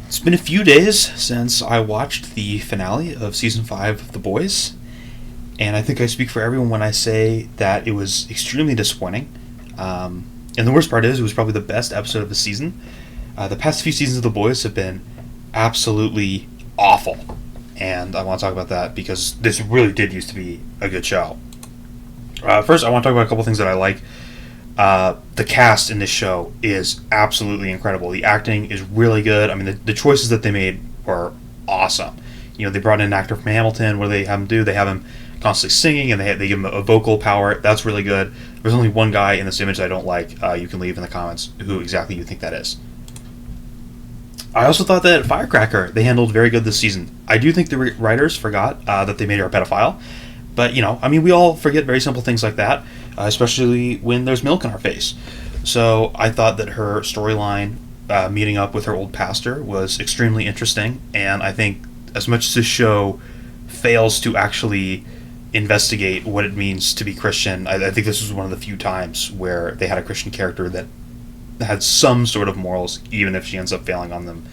It's been a few days since I watched the finale of season 5 of The Boys, and I think I speak for everyone when I say that it was extremely disappointing. And the worst part is, it was probably the best episode of the season. The past few seasons of The Boys have been absolutely awful, and I want to talk about that because this really did used to be a good show. First, I want to talk about a couple things that I like. The cast in this show is absolutely incredible. The acting is really good. I mean, the choices that they made were awesome. You know, they brought in an actor from Hamilton. What do they have him do? They have him constantly singing, and they give him a vocal power. That's really good. There's only one guy in this image I don't like. You can leave in the comments who exactly you think that is. I also thought that Firecracker they handled very good this season. I do think the writers forgot that they made her a pedophile. But, you know, I mean, we all forget very simple things like that, especially when there's milk in our face. So I thought that her storyline, meeting up with her old pastor, was extremely interesting. And I think as much as this show fails to actually investigate what it means to be Christian, I think this was one of the few times where they had a Christian character that had some sort of morals, even if she ends up failing on them.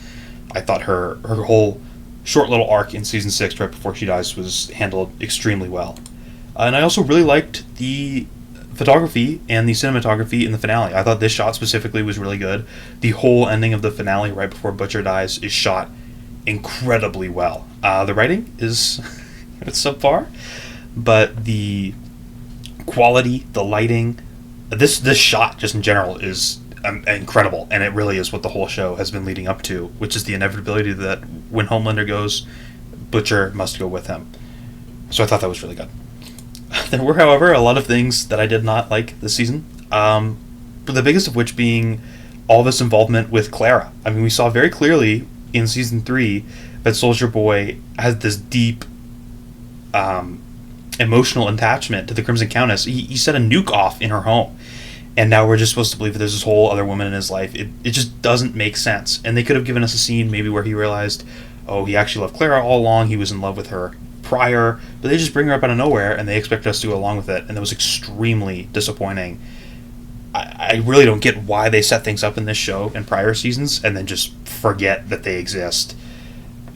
I thought her whole short little arc in season 6 right before she dies was handled extremely well. And I also really liked the photography and the cinematography in the finale. I thought this shot specifically was really good. The whole ending of the finale right before Butcher dies is shot incredibly well. The writing is it's subpar, but the quality, the lighting, this shot just in general is incredible, and it really is what the whole show has been leading up to, which is the inevitability that when Homelander goes, Butcher must go with him. So I thought that was really good. There were, however, a lot of things that I did not like this season, but the biggest of which being all this involvement with Clara. I mean, we saw very clearly in season 3 that Soldier Boy has this deep emotional attachment to the Crimson Countess. He set a nuke off in her home, and now we're just supposed to believe that there's this whole other woman in his life. It just doesn't make sense. And they could have given us a scene maybe where he realized, oh, he actually loved Clara all along, he was in love with her prior, but they just bring her up out of nowhere and they expect us to go along with it, and that was extremely disappointing. I really don't get why they set things up in this show in prior seasons and then just forget that they exist.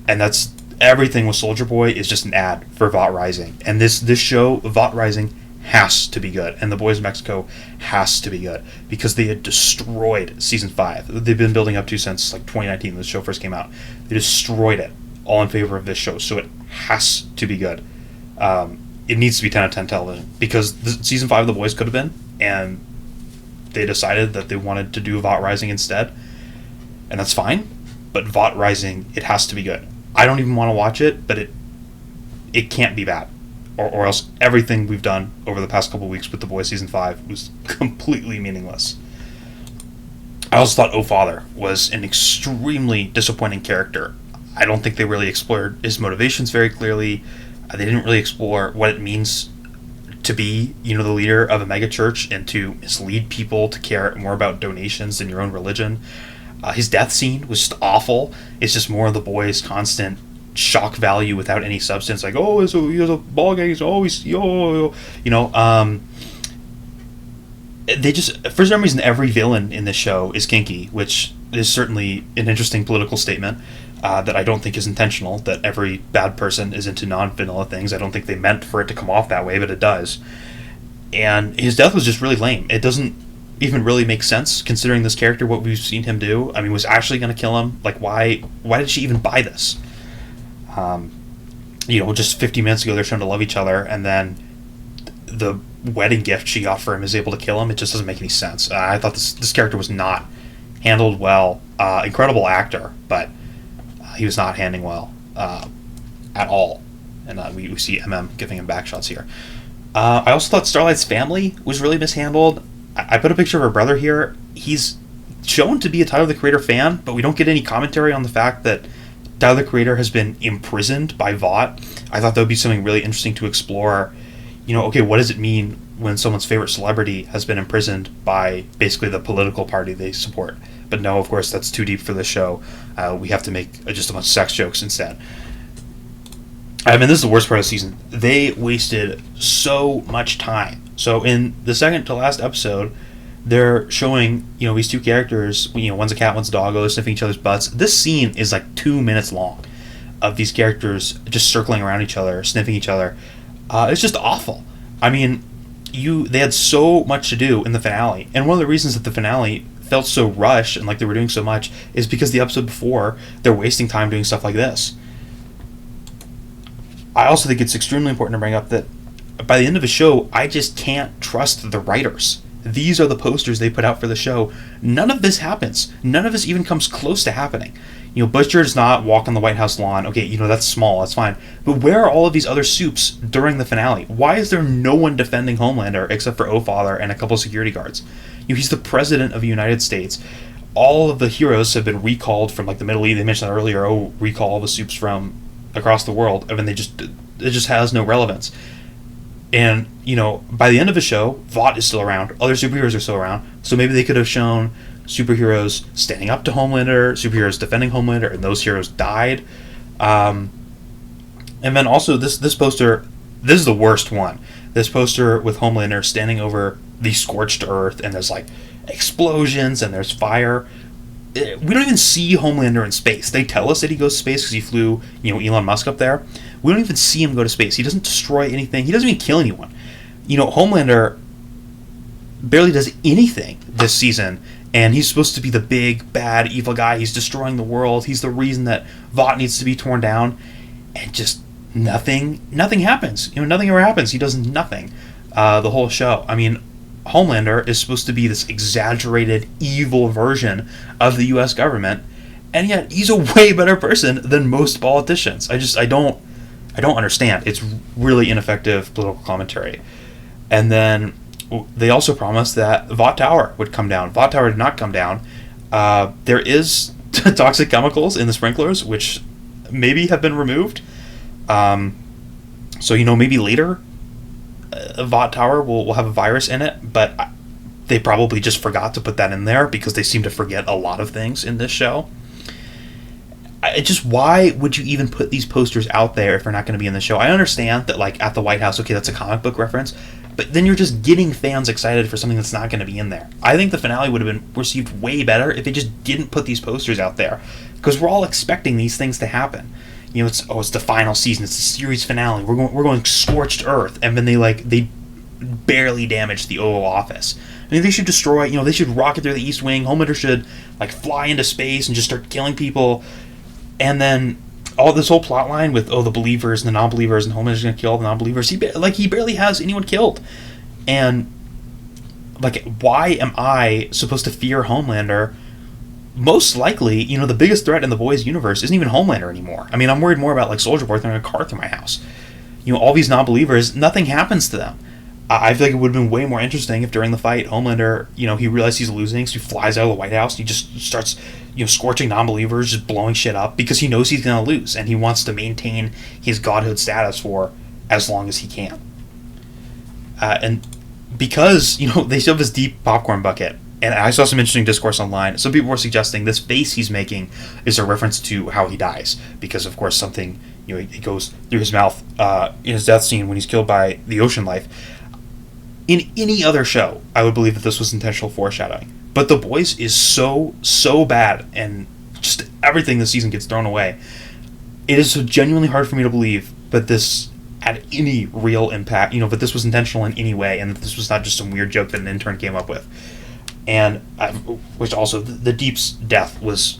And that's everything with Soldier Boy is just an ad for Vought Rising. And this show, Vought Rising, has to be good, and The Boys of Mexico has to be good, because they had destroyed season 5. They've been building up to since like 2019 when the show first came out. They destroyed it all in favor of this show, so it has to be good. It needs to be 10 out of 10 television, because season 5 of The Boys could have been, and they decided that they wanted to do Vought Rising instead, and that's fine, but Vought Rising, it has to be good. I don't even want to watch it, but it can't be bad. Or else everything we've done over the past couple weeks with The Boys Season 5 was completely meaningless. I also thought Oh Father was an extremely disappointing character. I don't think they really explored his motivations very clearly. They didn't really explore what it means to be, the leader of a megachurch and to mislead people to care more about donations than your own religion. His death scene was just awful. It's just more of the boys' constant shock value without any substance, like, oh, so he has a ball gang, he's always they just, for some reason, every villain in this show is kinky, which is certainly an interesting political statement that I don't think is intentional, that every bad person is into non-vanilla things. I don't think they meant for it to come off that way, but it does. And his death was just really lame. It doesn't even really make sense, considering this character, what we've seen him do. I mean, was Ashley going to kill him? Like, why did she even buy this? Just 50 minutes ago they're trying to love each other, and then the wedding gift she got for him is able to kill him. It just doesn't make any sense. I thought this character was not handled well. Incredible actor, but he was not handling well at all. And we see giving him back shots here. I also thought Starlight's family was really mishandled. I put a picture of her brother here. He's shown to be a Tyler the Creator fan, but we don't get any commentary on the fact that Tyler the Creator has been imprisoned by Vought. I thought that would be something really interesting to explore. Okay, what does it mean when someone's favorite celebrity has been imprisoned by basically the political party they support? But no, of course, that's too deep for this show. We have to make just a bunch of sex jokes instead. I mean, this is the worst part of the season. They wasted so much time. So in the second to last episode, they're showing, these two characters, one's a cat, one's a dog, they're sniffing each other's butts. This scene is like 2 minutes long of these characters just circling around each other, sniffing each other. It's just awful. I mean, they had so much to do in the finale, and one of the reasons that the finale felt so rushed and like they were doing so much is because the episode before, they're wasting time doing stuff like this. I also think it's extremely important to bring up that by the end of the show, I just can't trust the writers. These are the posters they put out for the show. None of this happens. None of this even comes close to happening. Butcher does not walk on the White House lawn. Okay, that's small, that's fine. But where are all of these other soups during the finale? Why is there no one defending Homelander except for O-Father and a couple of security guards? He's the president of the United States. All of the heroes have been recalled from like the Middle East. They mentioned that earlier. Recall all the soups from across the world. I mean, it just has no relevance. And, by the end of the show, Vought is still around. Other superheroes are still around. So maybe they could have shown superheroes standing up to Homelander, superheroes defending Homelander, and those heroes died. And then also this poster, this is the worst one. This poster with Homelander standing over the scorched earth, and there's like explosions and there's fire. We don't even see Homelander in space. They tell us that he goes to space because he flew, Elon Musk up there. We don't even see him go to space. He doesn't destroy anything. He doesn't even kill anyone. Homelander barely does anything this season, and he's supposed to be the big, bad, evil guy. He's destroying the world. He's the reason that Vought needs to be torn down, and just nothing happens. Nothing ever happens. He does nothing the whole show. I mean, Homelander is supposed to be this exaggerated, evil version of the U.S. government, and yet he's a way better person than most politicians. I don't understand. It's really ineffective political commentary. And then they also promised that Vought Tower would come down. Vought Tower did not come down. There is toxic chemicals in the sprinklers, which maybe have been removed. So maybe later Vought Tower will have a virus in it, but they probably just forgot to put that in there because they seem to forget a lot of things in this show. Why would you even put these posters out there if they're not going to be in the show? I understand that, like, at the White House, okay, that's a comic book reference, but then you're just getting fans excited for something that's not going to be in there. I think the finale would have been received way better if they just didn't put these posters out there, because we're all expecting these things to happen. It's the final season, it's the series finale, we're going scorched earth, and then they barely damage the Oval Office. I mean, they should destroy, they should rocket through the East Wing. Homelander should fly into space and just start killing people. And then all this whole plot line with the believers and the non-believers, and Homelander's going to kill all the non-believers. He barely has anyone killed. And why am I supposed to fear Homelander? Most likely, the biggest threat in the Boys universe isn't even Homelander anymore. I mean, I'm worried more about Soldier Boy throwing a car through my house. All these non-believers, nothing happens to them. I feel like it would have been way more interesting if during the fight, Homelander, he realizes he's losing, so he flies out of the White House and he just starts, scorching non-believers, just blowing shit up, because he knows he's going to lose, and he wants to maintain his godhood status for as long as he can. And because, they still have this deep popcorn bucket, and I saw some interesting discourse online. Some people were suggesting this face he's making is a reference to how he dies, because, of course, something, it goes through his mouth in his death scene when he's killed by the ocean life. In any other show, I would believe that this was intentional foreshadowing. But The Boys is so bad, and just everything this season gets thrown away. It is so genuinely hard for me to believe that this had any real impact, but this was intentional in any way, and that this was not just some weird joke that an intern came up with. And which also, the Deep's death was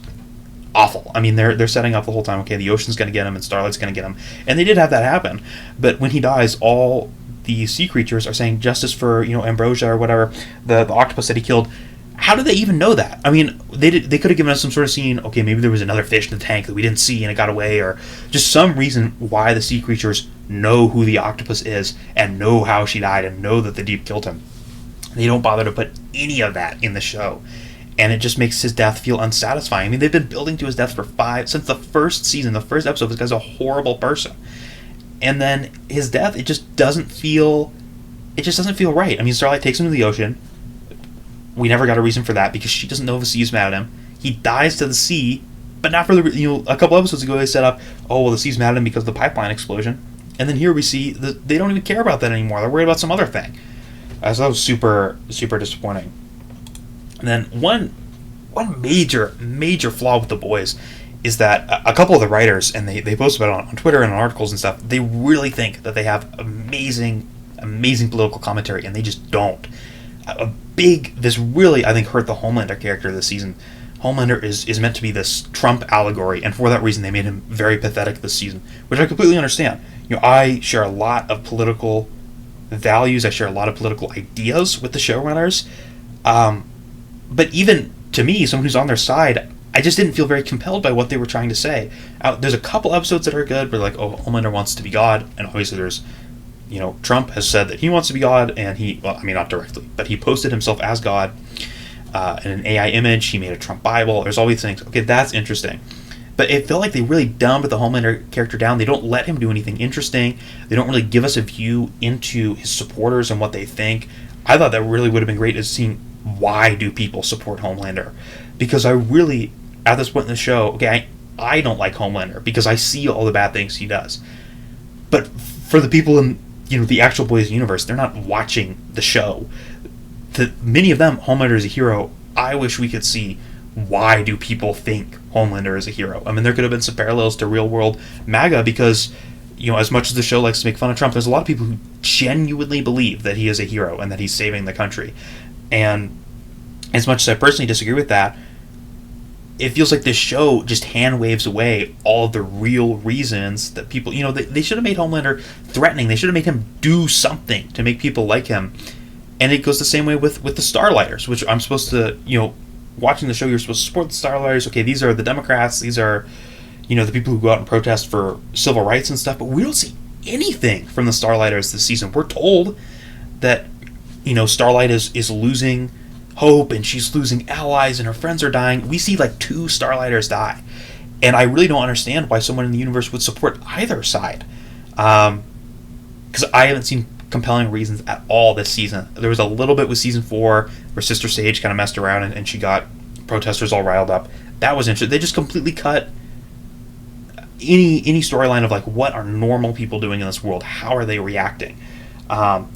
awful. I mean, they're setting up the whole time, okay, the Ocean's going to get him and Starlight's going to get him. And they did have that happen. But when he dies, all the sea creatures are saying justice for, Ambrosia or whatever, the octopus that he killed. How did they even know that? I mean, they could have given us some sort of scene, okay, maybe there was another fish in the tank that we didn't see and it got away, or just some reason why the sea creatures know who the octopus is and know how she died and know that the Deep killed him. They don't bother to put any of that in the show. And it just makes his death feel unsatisfying. I mean, they've been building to his death since the first season, the first episode. This guy's a horrible person. And then his death, it just doesn't feel right. I mean, Starlight takes him to the ocean. We never got a reason for that because she doesn't know if the sea's mad at him. He dies to the sea, but not for a couple episodes ago they set up, the sea's mad at him because of the pipeline explosion. And then here we see that they don't even care about that anymore. They're worried about some other thing. So that was super, super disappointing. And then one major flaw with The Boys is that a couple of the writers, and they post about it on Twitter and on articles and stuff, they really think that they have amazing political commentary, and they just don't. This really, I think, hurt the Homelander character this season. Homelander is meant to be this Trump allegory, and for that reason they made him very pathetic this season, which I completely understand. I share a lot of political values, I share a lot of political ideas with the showrunners, but even to me, someone who's on their side, I just didn't feel very compelled by what they were trying to say. There's a couple episodes that are good, where like, oh, Homelander wants to be God, and obviously there's, Trump has said that he wants to be God, and not directly, but he posted himself as God in an AI image. He made a Trump Bible. There's all these things. Okay, that's interesting. But it felt like they really dumbed the Homelander character down. They don't let him do anything interesting. They don't really give us a view into his supporters and what they think. I thought that really would have been great, is seeing why do people support Homelander. Because I really, at this point in the show, okay, I don't like Homelander because I see all the bad things he does. But for the people in the actual Boys universe, they're not watching the show. Many of them, Homelander is a hero. I wish we could see, why do people think Homelander is a hero? I mean, there could have been some parallels to real world MAGA, because as much as the show likes to make fun of Trump, there's a lot of people who genuinely believe that he is a hero and that he's saving the country. And as much as I personally disagree with that, it feels like this show just hand waves away all of the real reasons that people, they should have made Homelander threatening. They should have made him do something to make people like him. And it goes the same way with the Starlighters, which I'm supposed to, watching the show, you're supposed to support the Starlighters. Okay, these are the Democrats. These are, the people who go out and protest for civil rights and stuff. But we don't see anything from the Starlighters this season. We're told that, Starlight is losing hope, and she's losing allies, and her friends are dying. We see like 2 Starlighters die. And I really don't understand why someone in the universe would support either side. Because I haven't seen compelling reasons at all this season. There was a little bit with season 4 where Sister Sage kind of messed around and she got protesters all riled up. That was interesting. They just completely cut any storyline of like, what are normal people doing in this world? How are they reacting? And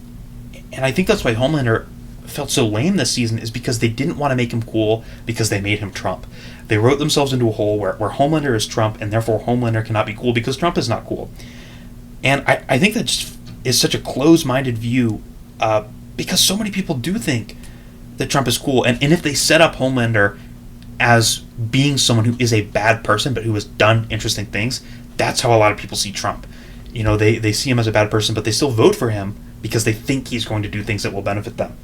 I think that's why Homelander felt so lame this season, is because they didn't want to make him cool because they made him Trump. They wrote themselves into a hole where Homelander is Trump, and therefore Homelander cannot be cool because Trump is not cool. And I think that just is such a closed-minded view, because so many people do think that Trump is cool. And if they set up Homelander as being someone who is a bad person but who has done interesting things, that's how a lot of people see Trump. They see him as a bad person, but they still vote for him because they think he's going to do things that will benefit them.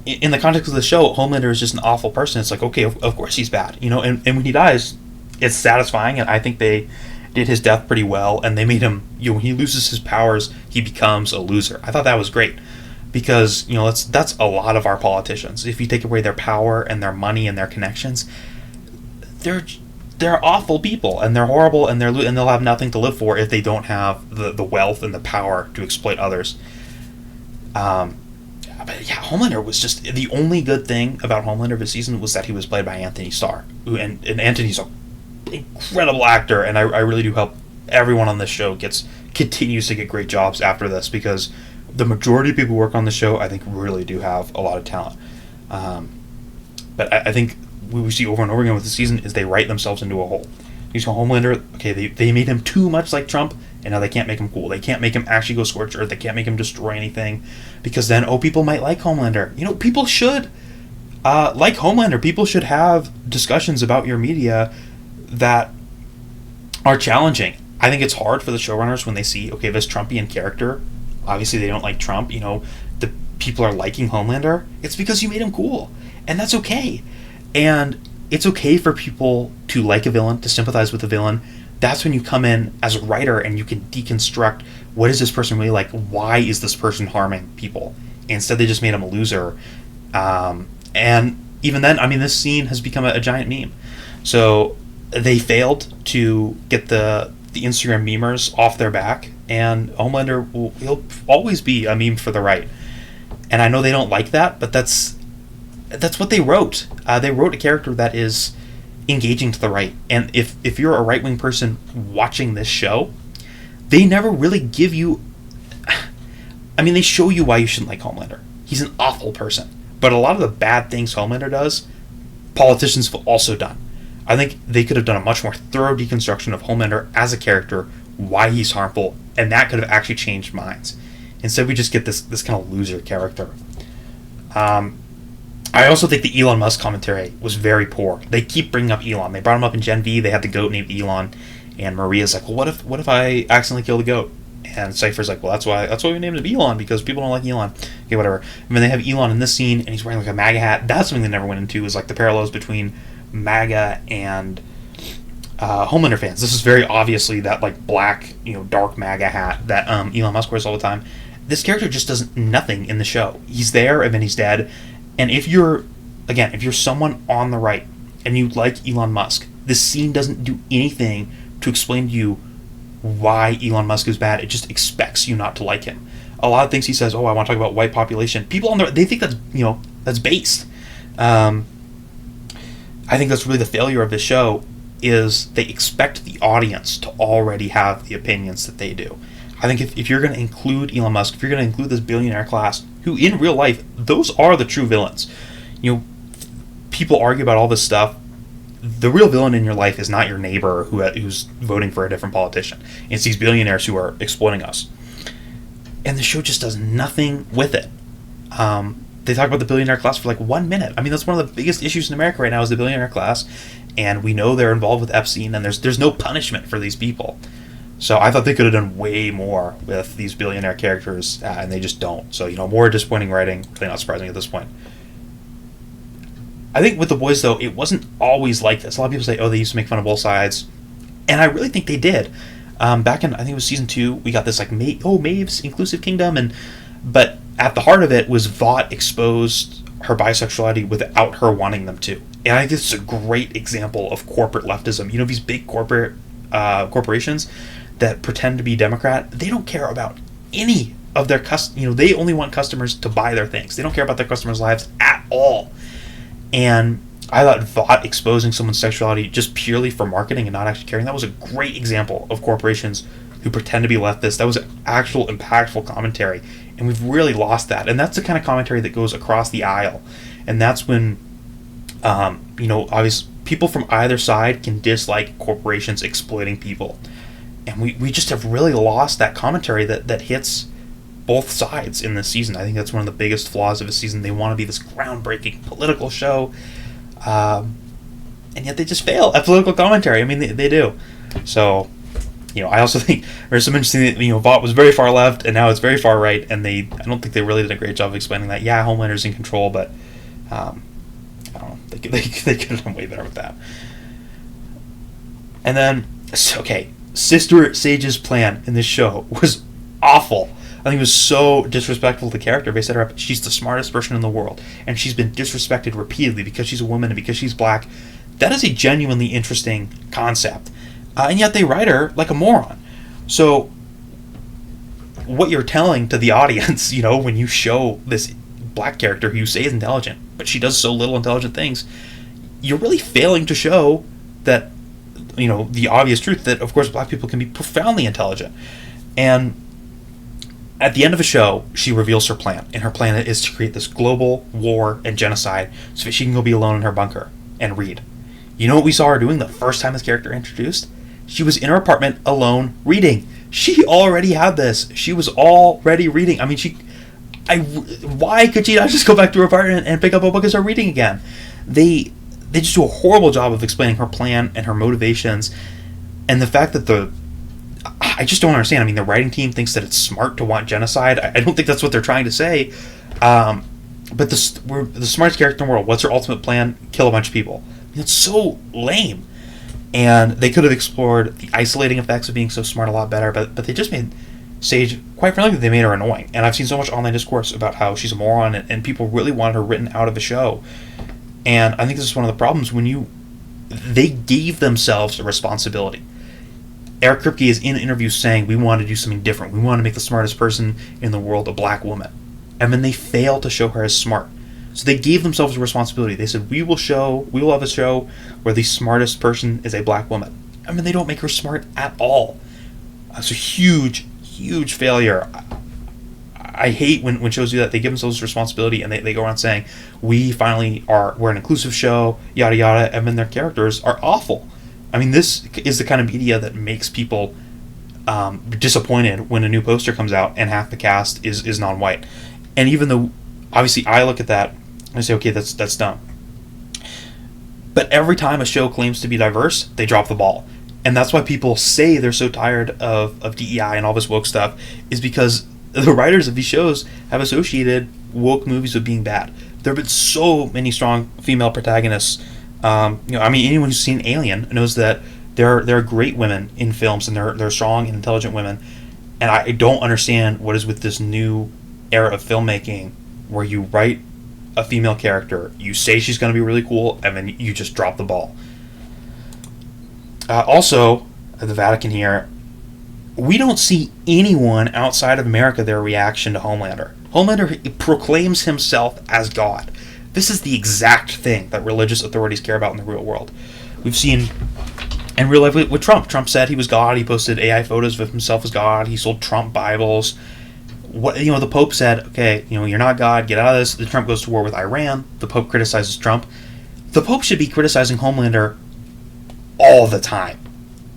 In the context of the show, Homelander is just an awful person. It's like, okay, of course he's bad. And when he dies, it's satisfying, and I think they did his death pretty well, and they made him, when he loses his powers, he becomes a loser. I thought that was great, because, that's a lot of our politicians. If you take away their power and their money and their connections, they're awful people, and they're horrible, and they'll have nothing to live for if they don't have the wealth and the power to exploit others. But yeah, Homelander was just, the only good thing about Homelander this season was that he was played by Anthony Starr, and Anthony's an incredible actor, and I really do hope everyone on this show continues to get great jobs after this, because the majority of people who work on the show, I think, really do have a lot of talent. But I think what we see over and over again with the season is they write themselves into a hole. You saw Homelander, okay, they made him too much like Trump, and now they can't make him cool. They can't make him actually go scorch earth. They can't make him destroy anything, because then, people might like Homelander. People should like Homelander. People should have discussions about your media that are challenging. I think it's hard for the showrunners when they see, okay, this Trumpian character, obviously they don't like Trump, the people are liking Homelander. It's because you made him cool, and that's okay. And it's okay for people to like a villain, to sympathize with a villain. That's when you come in as a writer and you can deconstruct, what is this person really like? Why is this person harming people? Instead, they just made him a loser. And even then, this scene has become a giant meme. So they failed to get the Instagram memers off their back, and Homelander he'll always be a meme for the right. And I know they don't like that, but that's what they wrote. They wrote a character that is engaging to the right. And if you're a right-wing person watching this show, they never really give you... they show you why you shouldn't like Homelander. He's an awful person. But a lot of the bad things Homelander does, politicians have also done. I think they could have done a much more thorough deconstruction of Homelander as a character, why he's harmful, and that could have actually changed minds. Instead, we just get this kind of loser character. I also think the Elon Musk commentary was very poor. They keep bringing up Elon. They brought him up in Gen V. They had the goat named Elon, and Maria's like, "Well, what if I accidentally kill the goat?" And Cypher's like, "Well, that's why we named him Elon, because people don't like Elon." Okay, whatever. And then they have Elon in this scene, and he's wearing like a MAGA hat. That's something they never went into, is like the parallels between MAGA and Homelander fans. This is very obviously that like black, dark MAGA hat that Elon Musk wears all the time. This character just does nothing in the show. He's there and then he's dead. And if you're someone on the right and you like Elon Musk, this scene doesn't do anything to explain to you why Elon Musk is bad. It just expects you not to like him. A lot of things he says, I want to talk about white population. People on the right, they think that's based. I think that's really the failure of this show, is they expect the audience to already have the opinions that they do. I think if you're going to include Elon Musk, if you're going to include this billionaire class, who in real life, those are the true villains. People argue about all this stuff. The real villain in your life is not your neighbor who's voting for a different politician. It's these billionaires who are exploiting us. And the show just does nothing with it. They talk about the billionaire class for like 1 minute. I mean, that's one of the biggest issues in America right now, is the billionaire class. And we know they're involved with Epstein, and there's no punishment for these people. So I thought they could have done way more with these billionaire characters, and they just don't. So, more disappointing writing, really not surprising at this point. I think with The Boys, though, it wasn't always like this. A lot of people say, they used to make fun of both sides. And I really think they did. Back in, I think it was season 2, we got this like, Maeve's Inclusive Kingdom, but at the heart of it was Vought exposed her bisexuality without her wanting them to. And I think this is a great example of corporate leftism. These big corporations that pretend to be Democrat, they don't care about any of their customers. They only want customers to buy their things. They don't care about their customers' lives at all. And I thought Vought exposing someone's sexuality just purely for marketing and not actually caring, that was a great example of corporations who pretend to be leftist. That was actual impactful commentary, and we've really lost that. And that's the kind of commentary that goes across the aisle. And that's when, obviously people from either side can dislike corporations exploiting people. And we just have really lost that commentary that hits both sides in this season. I think that's one of the biggest flaws of a season. They want to be this groundbreaking political show, and yet they just fail at political commentary. I mean, they do. So, I also think there's some interesting that, Vought was very far left, and now it's very far right, and I don't think they really did a great job of explaining that. Yeah, Homelander's in control, but I don't know. They could have done way better with that. And then, Sister Sage's plan in this show was awful. I think it was so disrespectful to the character. They set her up, she's the smartest person in the world, and she's been disrespected repeatedly because she's a woman and because she's black. That is a genuinely interesting concept. And yet they write her like a moron. So what you're telling to the audience, when you show this black character who you say is intelligent, but she does so little intelligent things, you're really failing to show that, the obvious truth that, of course, black people can be profoundly intelligent. And at the end of a show, she reveals her plan, and her plan is to create this global war and genocide so that she can go be alone in her bunker and read. You know what we saw her doing the first time this character introduced? She was in her apartment alone reading. She already had this. She was already reading. I mean, why could she not just go back to her apartment and pick up a book and start reading again? They just do a horrible job of explaining her plan and her motivations, and the fact that I just don't understand. I mean, the writing team thinks that it's smart to want genocide. I don't think that's what they're trying to say. But we're the smartest character in the world. What's her ultimate plan? Kill a bunch of people. I mean, it's so lame. And they could have explored the isolating effects of being so smart a lot better, but they just made Sage, quite frankly, they made her annoying. And I've seen so much online discourse about how she's a moron, and people really wanted her written out of the show. And I think this is one of the problems they gave themselves a responsibility. Eric Kripke is in interviews saying, we want to do something different. We want to make the smartest person in the world a black woman. And then they fail to show her as smart. So they gave themselves a responsibility. They said, we will have a show where the smartest person is a black woman. I mean, they don't make her smart at all. It's a huge, huge failure. I hate when shows do that. They give themselves responsibility and they go around saying, we're an inclusive show, yada yada, and then their characters are awful. I mean, this is the kind of media that makes people disappointed when a new poster comes out and half the cast is non-white. And even though, obviously, I look at that and I say, okay, that's dumb. But every time a show claims to be diverse, they drop the ball. And that's why people say they're so tired of DEI and all this woke stuff, is because the writers of these shows have associated woke movies with being bad. There have been so many strong female protagonists. Anyone who's seen Alien knows that there are great women in films, and they're strong and intelligent women. And I don't understand what is with this new era of filmmaking where you write a female character, you say she's going to be really cool, and then you just drop the ball. Also, at the Vatican here, we don't see anyone outside of America their reaction to Homelander. Homelander proclaims himself as God. This is the exact thing that religious authorities care about in the real world. We've seen in real life with Trump. Trump said he was God. He posted AI photos of himself as God. He sold Trump Bibles. The Pope said, okay, you're not God, get out of this. The Trump goes to war with Iran. The Pope criticizes Trump. The Pope should be criticizing Homelander all the time.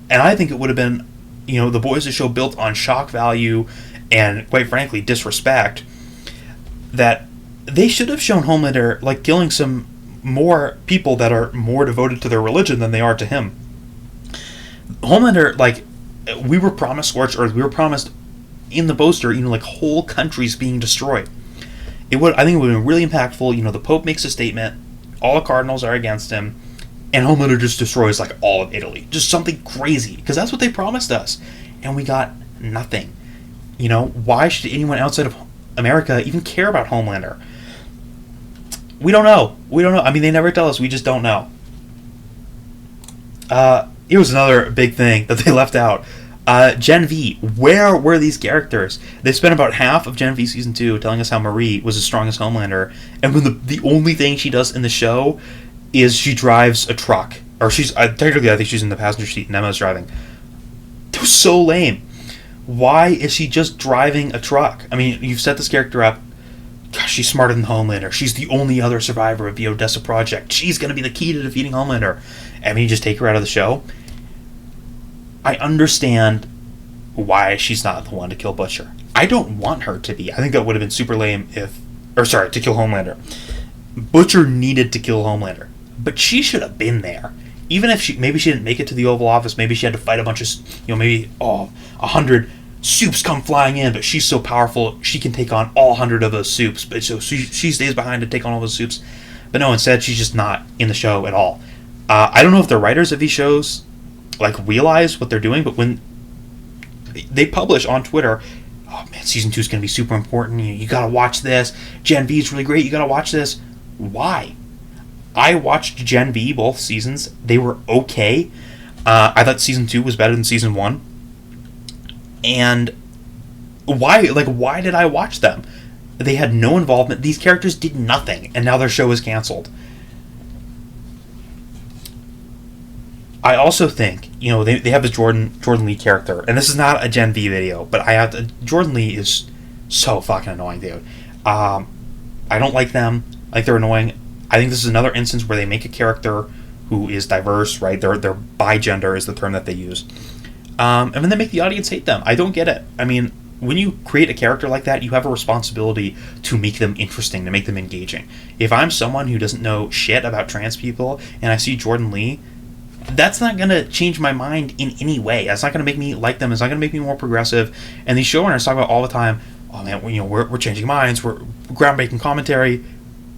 And I think it would have been, The Boys, a show built on shock value and, quite frankly, disrespect, that they should have shown Homelander, killing some more people that are more devoted to their religion than they are to him. Homelander, we were promised scorched earth. We were promised in the poster, whole countries being destroyed. I think it would have been really impactful. The Pope makes a statement, all the cardinals are against him, and Homelander just destroys all of Italy. Just something crazy, because that's what they promised us, and we got nothing. Why should anyone outside of America even care about Homelander? We don't know. I mean, they never tell us. We just don't know. Here was another big thing that they left out. Gen V. Where were these characters? They spent about half of Gen V Season 2 telling us how Marie was as strong as Homelander, and when the only thing she does in the show is she drives a truck. Or she's... technically, I think she's in the passenger seat and Emma's driving. That was so lame. Why is she just driving a truck? I mean, you've set this character up. Gosh, she's smarter than Homelander. She's the only other survivor of the Odessa Project. She's going to be the key to defeating Homelander. And you just take her out of the show. I understand why she's not the one to kill Butcher. I don't want her to be. I think that would have been super lame to kill Homelander. Butcher needed to kill Homelander. But she should have been there. Even if maybe she didn't make it to the Oval Office, maybe she had to fight a bunch of, 100 soups come flying in, but she's so powerful, she can take on all 100 of those soups. But so she stays behind to take on all those soups. But no, instead, she's just not in the show at all. I don't know if the writers of these shows realize what they're doing, but when they publish on Twitter, oh man, season 2 is going to be super important, you gotta watch this, Gen V is really great, you gotta watch this. Why? I watched Gen V both seasons. They were okay. I thought season 2 was better than season 1. And why did I watch them? They had no involvement. These characters did nothing, and now their show is canceled. I also think, they have this Jordan Lee character, and this is not a Gen V video, but Jordan Lee is so fucking annoying, dude. I don't like them. They're annoying. I think this is another instance where they make a character who is diverse, right? They're bi-gender is the term that they use. And then they make the audience hate them. I don't get it. I mean, when you create a character like that, you have a responsibility to make them interesting, to make them engaging. If I'm someone who doesn't know shit about trans people, and I see Jordan Lee, that's not going to change my mind in any way. That's not going to make me like them. It's not going to make me more progressive. And these showrunners talk about all the time, oh man, we're changing minds, we're groundbreaking commentary,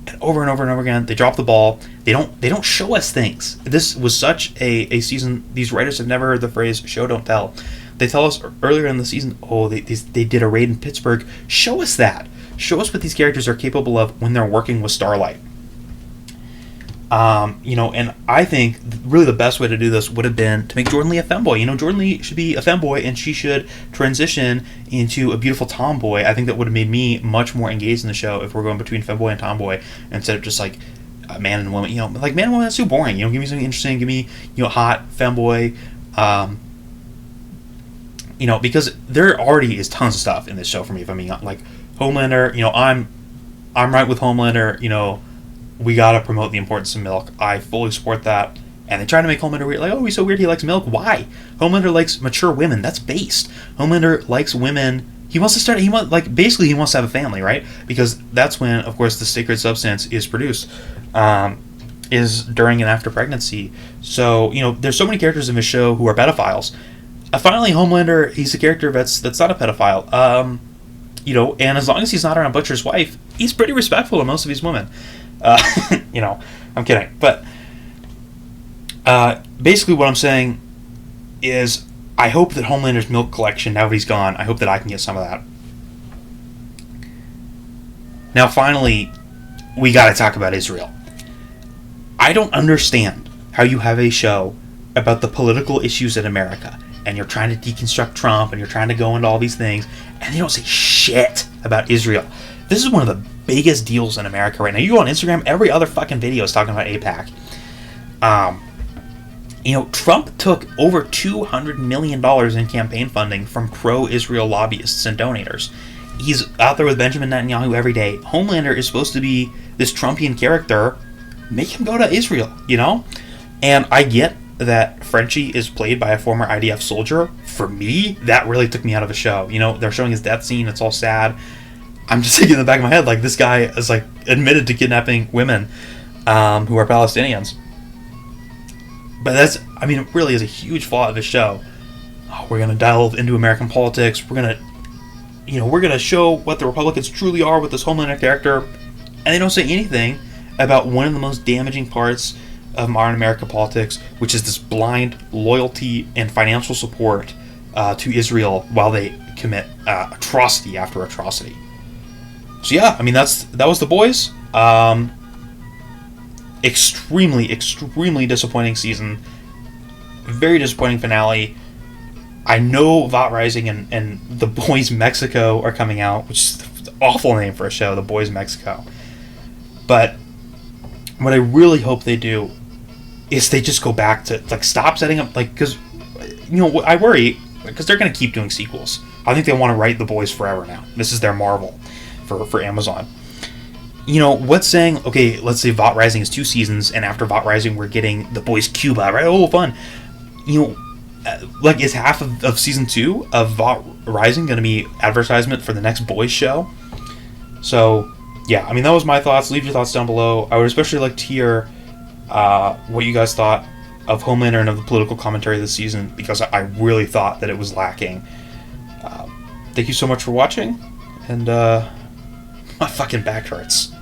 and over and over again, they drop the ball. They don't show us things. This was such a season. These writers have never heard the phrase "show don't tell." They tell us earlier in the season, they did a raid in Pittsburgh. Show us that. Show us what these characters are capable of when they're working with Starlight. And I think really the best way to do this would have been to make Jordan Lee a femboy. Jordan Lee should be a femboy, and she should transition into a beautiful tomboy. I think that would have made me much more engaged in the show if we're going between femboy and tomboy instead of just man and woman. Man and woman, that's too boring. Give me something interesting. Give me hot femboy. Because there already is tons of stuff in this show for me. If I mean, Homelander, I'm right with Homelander. We gotta promote the importance of milk. I fully support that. And they try to make Homelander weird, like, oh, he's so weird he likes milk. Why? Homelander likes mature women. That's based. Homelander likes women. He wants to basically he wants to have a family, right? Because that's when, of course, the sacred substance is produced, is during and after pregnancy. So, there's so many characters in this show who are pedophiles. Finally, Homelander, he's a character that's not a pedophile. And as long as he's not around Butcher's wife, he's pretty respectful to most of these women. I'm kidding. But basically what I'm saying is I hope that Homelander's milk collection, now that he's gone, I hope that I can get some of that. Now, finally, we got to talk about Israel. I don't understand how you have a show about the political issues in America, and you're trying to deconstruct Trump, and you're trying to go into all these things, and they don't say shit about Israel. This is one of the biggest deals in America right now. You go on Instagram, every other fucking video is talking about AIPAC. Trump took over $200 million in campaign funding from pro-Israel lobbyists and donators. He's out there with Benjamin Netanyahu every day. Homelander is supposed to be this Trumpian character. Make him go to Israel, And I get that Frenchie is played by a former IDF soldier. For me, that really took me out of the show. They're showing his death scene. It's all sad. I'm just thinking in the back of my head, this guy is, admitted to kidnapping women who are Palestinians. But it really is a huge flaw of the show. Oh, we're going to delve into American politics. We're going to show what the Republicans truly are with this Homelander character. And they don't say anything about one of the most damaging parts of modern American politics, which is this blind loyalty and financial support to Israel while they commit atrocity after atrocity. So yeah, that was The Boys. Extremely disappointing season. Very disappointing finale. I know Vought Rising and The Boys Mexico are coming out, which is an awful name for a show, The Boys Mexico. But what I really hope they do is they just go back to stop setting up because I worry because they're going to keep doing sequels. I think they want to write The Boys forever now. This is their Marvel for Amazon. What's saying, okay, let's say Vought Rising is 2 seasons, and after Vought Rising we're getting The Boys Cuba, right? Oh, fun. Is half of season 2 of Vought Rising going to be advertisement for the next Boys show? So, yeah, that was my thoughts. Leave your thoughts down below. I would especially like to hear what you guys thought of Homelander and of the political commentary this season, because I really thought that it was lacking. Thank you so much for watching, and my fucking back hurts.